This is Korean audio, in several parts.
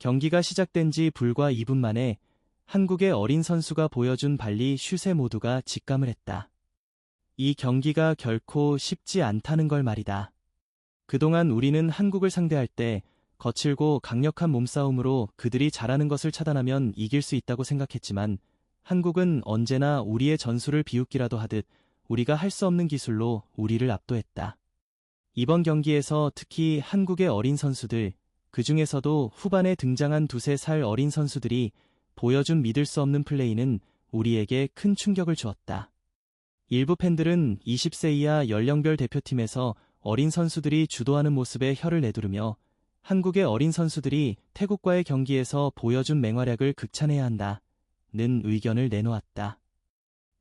경기가 시작된 지 불과 2분 만에 한국의 어린 선수가 보여준 발리 슛에 모두가 직감을 했다. 이 경기가 결코 쉽지 않다는 걸 말이다. 그동안 우리는 한국을 상대할 때 거칠고 강력한 몸싸움으로 그들이 잘하는 것을 차단하면 이길 수 있다고 생각했지만 한국은 언제나 우리의 전술을 비웃기라도 하듯 우리가 할 수 없는 기술로 우리를 압도했다. 이번 경기에서 특히 한국의 어린 선수들, 그 중에서도 후반에 등장한 2~3살 어린 선수들이 보여준 믿을 수 없는 플레이는 우리에게 큰 충격을 주었다. 일부 팬들은 20세 이하 연령별 대표팀에서 어린 선수들이 주도하는 모습에 혀를 내두르며 한국의 어린 선수들이 태국과의 경기에서 보여준 맹활약을 극찬해야 한다는 의견을 내놓았다.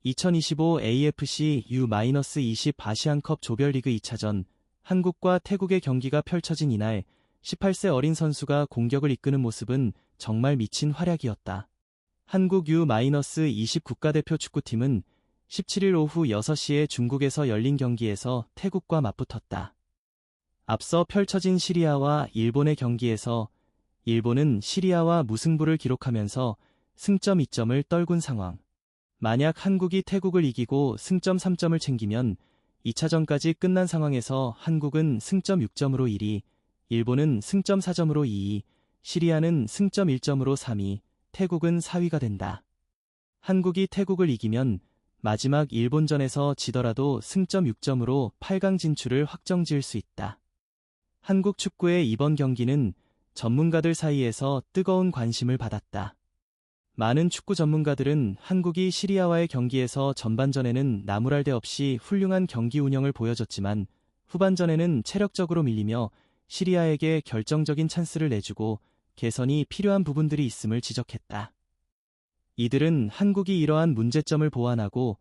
2025 AFC U-20 아시안컵 조별리그 2차전 한국과 태국의 경기가 펼쳐진 이날 18세 어린 선수가 공격을 이끄는 모습은 정말 미친 활약이었다. 한국 U-20 국가대표 축구팀은 17일 오후 6시에 중국에서 열린 경기에서 태국과 맞붙었다. 앞서 펼쳐진 시리아와 일본의 경기에서 일본은 시리아와 무승부를 기록하면서 승점 2점을 떨군 상황. 만약 한국이 태국을 이기고 승점 3점을 챙기면 2차전까지 끝난 상황에서 한국은 승점 6점으로 1위, 일본은 승점 4점으로 2위, 시리아는 승점 1점으로 3위, 태국은 4위가 된다. 한국이 태국을 이기면 마지막 일본전에서 지더라도 승점 6점으로 8강 진출을 확정지을 수 있다. 한국 축구의 이번 경기는 전문가들 사이에서 뜨거운 관심을 받았다. 많은 축구 전문가들은 한국이 시리아와의 경기에서 전반전에는 나무랄 데 없이 훌륭한 경기 운영을 보여줬지만 후반전에는 체력적으로 밀리며 시리아에게 결정적인 찬스를 내주고 개선이 필요한 부분들이 있음을 지적했다. 이들은 한국이 이러한 문제점을 보완하고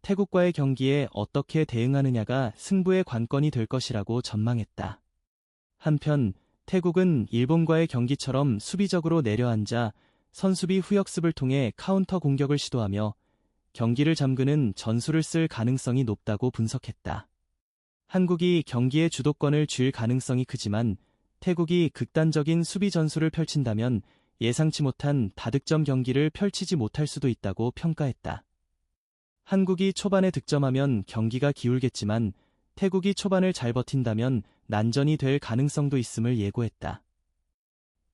태국과의 경기에 어떻게 대응하느냐가 승부의 관건이 될 것이라고 전망했다. 한편 태국은 일본과의 경기처럼 수비적으로 내려앉아 선수비 후역습을 통해 카운터 공격을 시도하며 경기를 잠그는 전술을 쓸 가능성이 높다고 분석했다. 한국이 경기의 주도권을 쥘 가능성이 크지만 태국이 극단적인 수비 전술을 펼친다면 예상치 못한 다득점 경기를 펼치지 못할 수도 있다고 평가했다. 한국이 초반에 득점하면 경기가 기울겠지만 태국이 초반을 잘 버틴다면 난전이 될 가능성도 있음을 예고했다.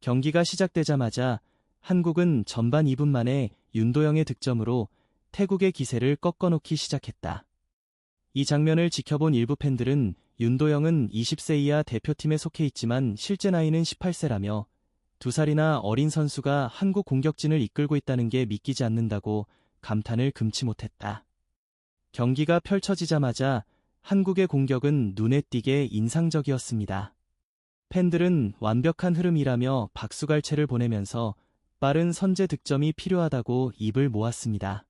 경기가 시작되자마자 한국은 전반 2분 만에 윤도영의 득점으로 태국의 기세를 꺾어놓기 시작했다. 이 장면을 지켜본 일부 팬들은 윤도영은 20세 이하 대표팀에 속해 있지만 실제 나이는 18세라며 2살이나 어린 선수가 한국 공격진을 이끌고 있다는 게 믿기지 않는다고 감탄을 금치 못했다. 경기가 펼쳐지자마자 한국의 공격은 눈에 띄게 인상적이었습니다. 팬들은 완벽한 흐름이라며 박수갈채를 보내면서 빠른 선제 득점이 필요하다고 입을 모았습니다.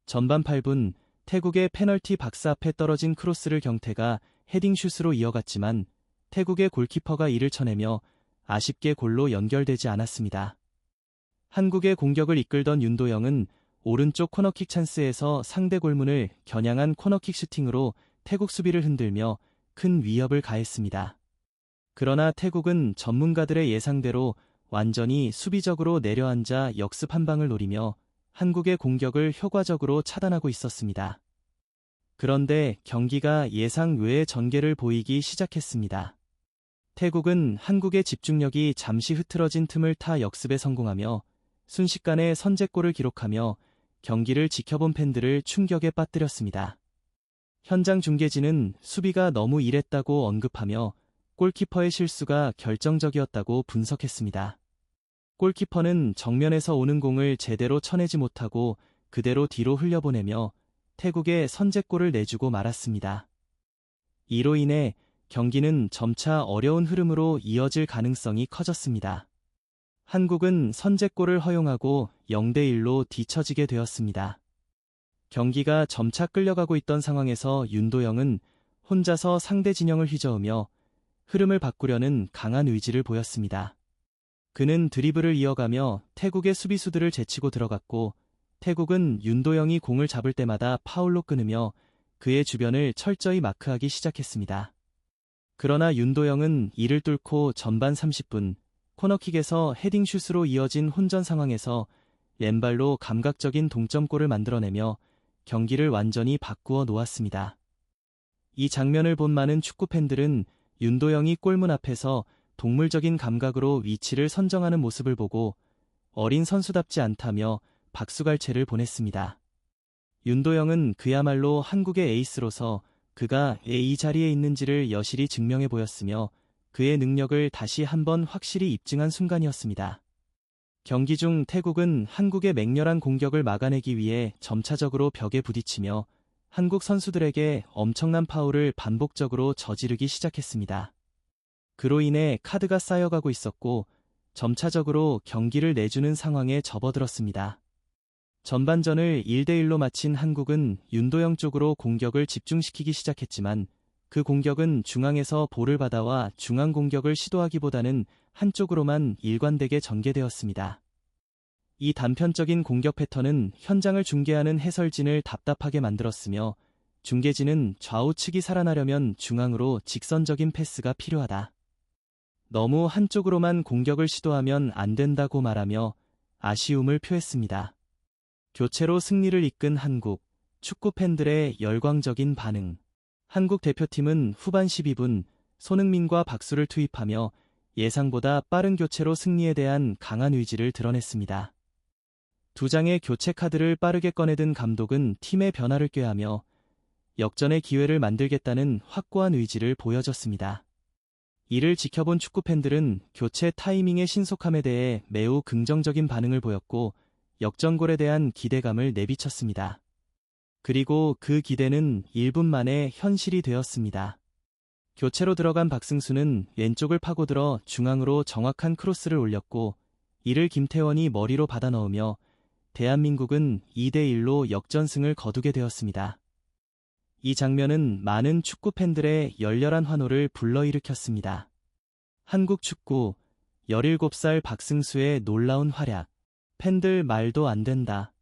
전반 8분 태국의 페널티 박스 앞에 떨어진 크로스를 경태가 헤딩슛으로 이어갔지만 태국의 골키퍼가 이를 쳐내며 아쉽게 골로 연결되지 않았습니다. 한국의 공격을 이끌던 윤도영은 오른쪽 코너킥 찬스에서 상대 골문을 겨냥한 코너킥 슈팅으로 태국 수비를 흔들며 큰 위협을 가했습니다. 그러나 태국은 전문가들의 예상대로 완전히 수비적으로 내려앉아 역습 한 방을 노리며 한국의 공격을 효과적으로 차단하고 있었습니다. 그런데 경기가 예상 외의 전개를 보이기 시작했습니다. 태국은 한국의 집중력이 잠시 흐트러진 틈을 타 역습에 성공하며 순식간에 선제골을 기록하며 경기를 지켜본 팬들을 충격에 빠뜨렸습니다. 현장 중계진은 수비가 너무 이랬다고 언급하며 골키퍼의 실수가 결정적이었다고 분석했습니다. 골키퍼는 정면에서 오는 공을 제대로 쳐내지 못하고 그대로 뒤로 흘려보내며 태국에 선제골을 내주고 말았습니다. 이로 인해 경기는 점차 어려운 흐름으로 이어질 가능성이 커졌습니다. 한국은 선제골을 허용하고 0대1로 뒤처지게 되었습니다. 경기가 점차 끌려가고 있던 상황에서 윤도영은 혼자서 상대 진영을 휘저으며 흐름을 바꾸려는 강한 의지를 보였습니다. 그는 드리블을 이어가며 태국의 수비수들을 제치고 들어갔고 태국은 윤도영이 공을 잡을 때마다 파울로 끊으며 그의 주변을 철저히 마크하기 시작했습니다. 그러나 윤도영은 이를 뚫고 전반 30분 코너킥에서 헤딩슛으로 이어진 혼전 상황에서 왼발로 감각적인 동점골을 만들어내며 경기를 완전히 바꾸어 놓았습니다. 이 장면을 본 많은 축구 팬들은 윤도영이 골문 앞에서 동물적인 감각으로 위치를 선정하는 모습을 보고 어린 선수답지 않다며 박수갈채를 보냈습니다. 윤도영은 그야말로 한국의 에이스로서 그가 왜 이 자리에 있는지를 여실히 증명해 보였으며 그의 능력을 다시 한번 확실히 입증한 순간이었습니다. 경기 중 태국은 한국의 맹렬한 공격을 막아내기 위해 점차적으로 벽에 부딪히며 한국 선수들에게 엄청난 파울을 반복적으로 저지르기 시작했습니다. 그로 인해 카드가 쌓여가고 있었고 점차적으로 경기를 내주는 상황에 접어들었습니다. 전반전을 1대1로 마친 한국은 윤도영 쪽으로 공격을 집중시키기 시작했지만 그 공격은 중앙에서 볼을 받아와 중앙 공격을 시도하기보다는 한쪽으로만 일관되게 전개되었습니다. 이 단편적인 공격 패턴은 현장을 중계하는 해설진을 답답하게 만들었으며 중계진은 좌우측이 살아나려면 중앙으로 직선적인 패스가 필요하다. 너무 한쪽으로만 공격을 시도하면 안 된다고 말하며 아쉬움을 표했습니다. 교체로 승리를 이끈 한국, 축구 팬들의 열광적인 반응. 한국 대표팀은 후반 12분 손흥민과 박수를 투입하며 예상보다 빠른 교체로 승리에 대한 강한 의지를 드러냈습니다. 두 장의 교체 카드를 빠르게 꺼내든 감독은 팀의 변화를 꾀하며 역전의 기회를 만들겠다는 확고한 의지를 보여줬습니다. 이를 지켜본 축구 팬들은 교체 타이밍의 신속함에 대해 매우 긍정적인 반응을 보였고 역전골에 대한 기대감을 내비쳤습니다. 그리고 그 기대는 1분 만에 현실이 되었습니다. 교체로 들어간 박승수는 왼쪽을 파고들어 중앙으로 정확한 크로스를 올렸고 이를 김태원이 머리로 받아 넣으며 대한민국은 2대1로 역전승을 거두게 되었습니다. 이 장면은 많은 축구 팬들의 열렬한 환호를 불러일으켰습니다. 한국 축구 17살 박승수의 놀라운 활약. 팬들 말도 안 된다.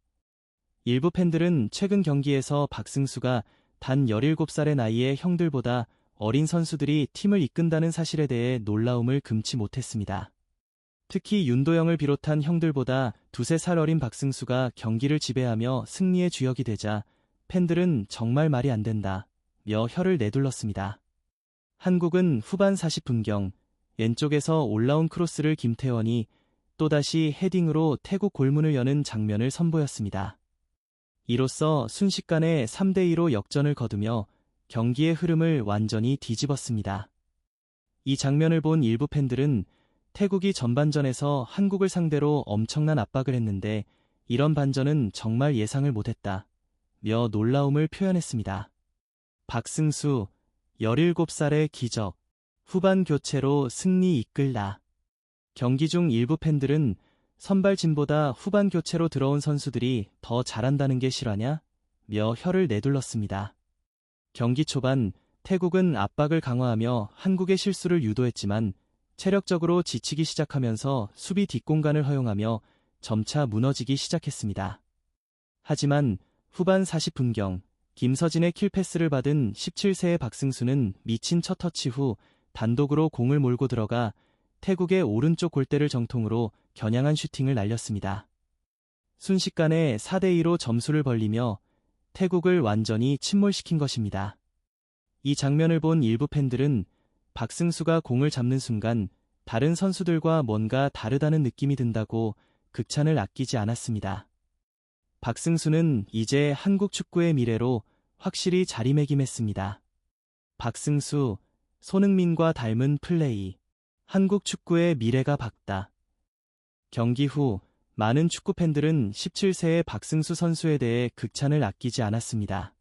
일부 팬들은 최근 경기에서 박승수가 단 17살의 나이에 형들보다 어린 선수들이 팀을 이끈다는 사실에 대해 놀라움을 금치 못했습니다. 특히 윤도영을 비롯한 형들보다 두세 살 어린 박승수가 경기를 지배하며 승리의 주역이 되자 팬들은 정말 말이 안 된다 며 혀를 내둘렀습니다. 한국은 후반 40분경 왼쪽에서 올라온 크로스를 김태원이 또다시 헤딩으로 태국 골문을 여는 장면을 선보였습니다. 이로써 순식간에 3대2로 역전을 거두며 경기의 흐름을 완전히 뒤집었습니다. 이 장면을 본 일부 팬들은 태국이 전반전에서 한국을 상대로 엄청난 압박을 했는데 이런 반전은 정말 예상을 못했다 며 놀라움을 표현했습니다. 박승수 17살의 기적, 후반 교체로 승리 이끌다. 경기 중 일부 팬들은 선발진보다 후반 교체로 들어온 선수들이 더 잘한다는 게 실화냐? 며 혀를 내둘렀습니다. 경기 초반 태국은 압박을 강화하며 한국의 실수를 유도했지만 체력적으로 지치기 시작하면서 수비 뒷공간을 허용하며 점차 무너지기 시작했습니다. 하지만 후반 40분경 김서진의 킬패스를 받은 17세의 박승수는 미친 첫 터치 후 단독으로 공을 몰고 들어가 태국의 오른쪽 골대를 정통으로 겨냥한 슈팅을 날렸습니다. 순식간에 4대2로 점수를 벌리며 태국을 완전히 침몰시킨 것입니다. 이 장면을 본 일부 팬들은 박승수가 공을 잡는 순간 다른 선수들과 뭔가 다르다는 느낌이 든다고 극찬을 아끼지 않았습니다. 박승수는 이제 한국 축구의 미래로 확실히 자리매김했습니다. 박승수, 손흥민과 닮은 플레이. 한국 축구의 미래가 밝다. 경기 후 많은 축구 팬들은 17세의 박승수 선수에 대해 극찬을 아끼지 않았습니다.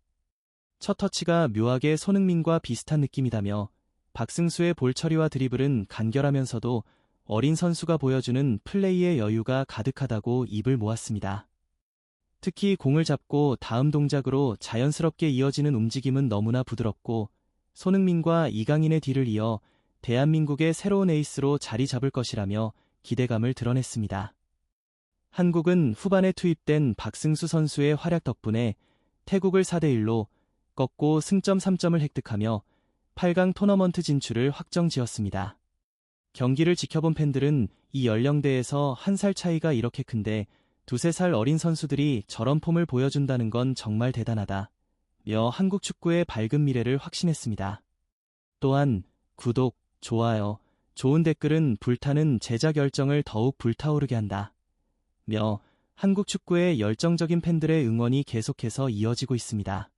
첫 터치가 묘하게 손흥민과 비슷한 느낌이다며 박승수의 볼 처리와 드리블은 간결하면서도 어린 선수가 보여주는 플레이의 여유가 가득하다고 입을 모았습니다. 특히 공을 잡고 다음 동작으로 자연스럽게 이어지는 움직임은 너무나 부드럽고 손흥민과 이강인의 뒤를 이어 대한민국의 새로운 에이스로 자리 잡을 것이라며 기대감을 드러냈습니다. 한국은 후반에 투입된 박승수 선수의 활약 덕분에 태국을 4대1로 꺾고 승점 3점을 획득하며 8강 토너먼트 진출을 확정지었습니다. 경기를 지켜본 팬들은 이 연령대에서 한 살 차이가 이렇게 큰데 두세 살 어린 선수들이 저런 폼을 보여준다는 건 정말 대단하다. 며 한국 축구의 밝은 미래를 확신했습니다. 또한 구독, 좋아요, 좋은 댓글은 불타는 제작 열정을 더욱 불타오르게 한다. 며 한국 축구의 열정적인 팬들의 응원이 계속해서 이어지고 있습니다.